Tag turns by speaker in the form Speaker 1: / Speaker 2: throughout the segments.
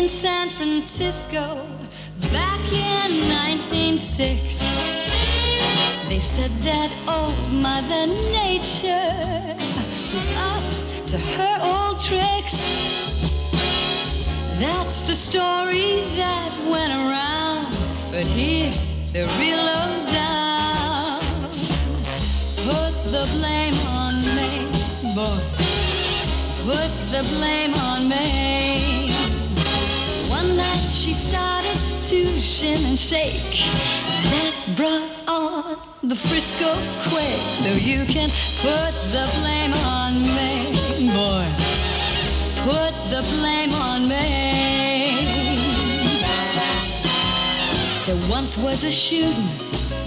Speaker 1: in San Francisco back in 1906. They said that old Mother Nature was up to her old tricks. That's the story that went around, but here's the real lowdown. Put the blame on me, boy. Put the blame on me. One night she started to shim and shake. That brought on the Frisco quake. So you can put the blame on me, boy. Put the blame on me. There once was a shooting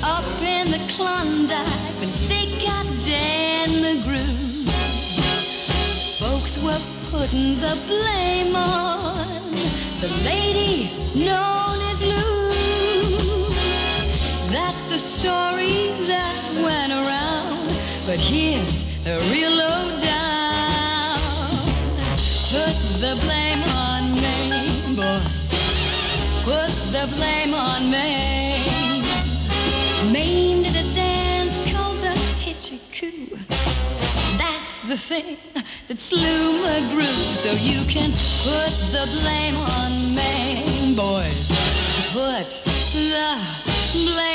Speaker 1: up in the Klondike, and they got dead in the groove. Folks were putting the blame on the lady known as Lou. That's the story that went around, but here's the real lowdown. Put the blame on me, boys. Put the blame on me. Mame did a dance called the Hitchie-Coo. That's the thing that slew my groove. So you can put the blame on me, boys. Put the blame